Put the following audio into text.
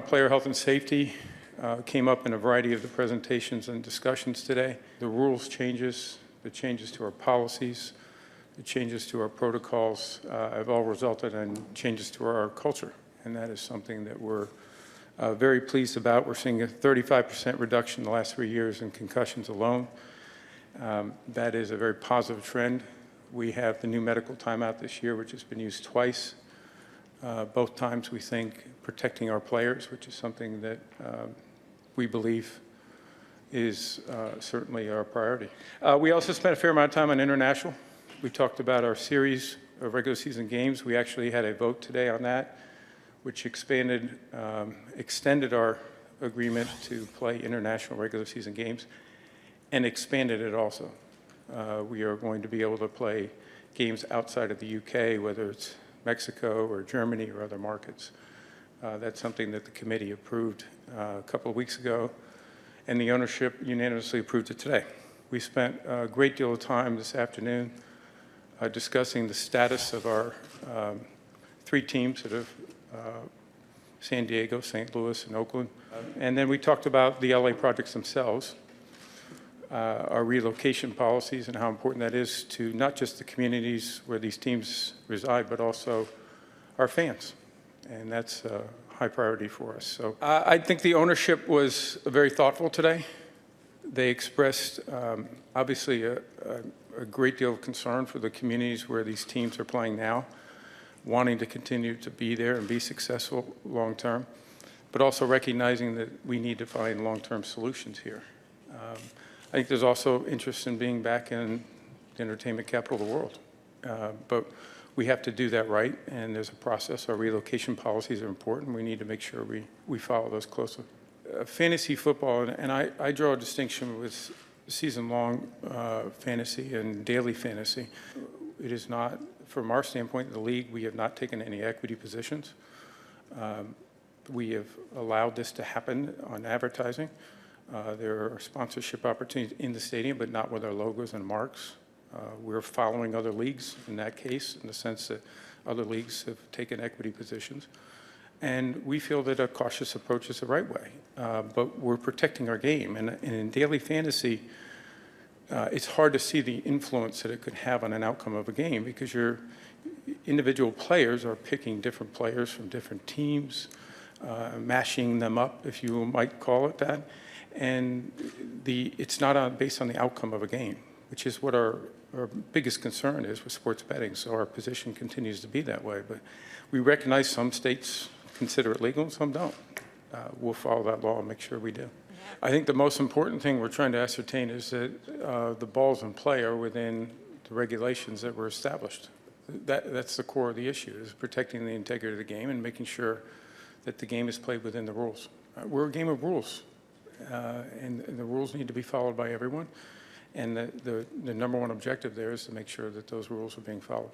player health and safety came up in a variety of the presentations and discussions today. The rules changes, the changes to our policies, the changes to our protocols have all resulted in changes to our culture, and that is something that we're very pleased about. We're seeing a 35% reduction in the last 3 years in concussions alone. That is a very positive trend. We have the new medical timeout this year, which has been used twice. Both times we think protecting our players, which is something that we believe is certainly our priority. We also spent a fair amount of time on international. We talked about our series of regular season games. We actually had a vote today on that, which extended our agreement to play international regular season games and expanded it also. We are going to be able to play games outside of the UK, whether it's Mexico or Germany or other markets. That's something that the committee approved a couple of weeks ago, and the ownership unanimously approved it today. We spent a great deal of time this afternoon discussing the status of our 3 teams that have San Diego, St. Louis, and Oakland. And then we talked about the LA projects themselves, our relocation policies and how important that is to not just the communities where these teams reside, but also our fans. And that's a high priority for us. So I think the ownership was very thoughtful today. They expressed, obviously, a great deal of concern for the communities where these teams are playing now, wanting to continue to be there and be successful long term, but also recognizing that we need to find long-term solutions here. I think there's also interest in being back in the entertainment capital of the world. But we have to do that right, and there's a process. Our relocation policies are important. We need to make sure we follow those closely. Fantasy football, and I draw a distinction with season-long fantasy and daily fantasy. It is not, from our standpoint in the league, we have not taken any equity positions. We have allowed this to happen on advertising. There are sponsorship opportunities in the stadium, but not with our logos and marks. We're following other leagues in that case, in the sense that other leagues have taken equity positions. And we feel that a cautious approach is the right way. But we're protecting our game. And in daily fantasy, it's hard to see the influence that it could have on an outcome of a game, because your individual players are picking different players from different teams, mashing them up, if you might call it that. And it's not based on the outcome of a game, which is what our biggest concern is with sports betting. So our position continues to be that way. But we recognize some states consider it legal and some don't. We'll follow that law and make sure we do. I think the most important thing we're trying to ascertain is that the balls in play are within the regulations that were established. That's the core of the issue, is protecting the integrity of the game and making sure that the game is played within the rules. We're a game of rules, and the rules need to be followed by everyone. And the number one objective there is to make sure that those rules are being followed.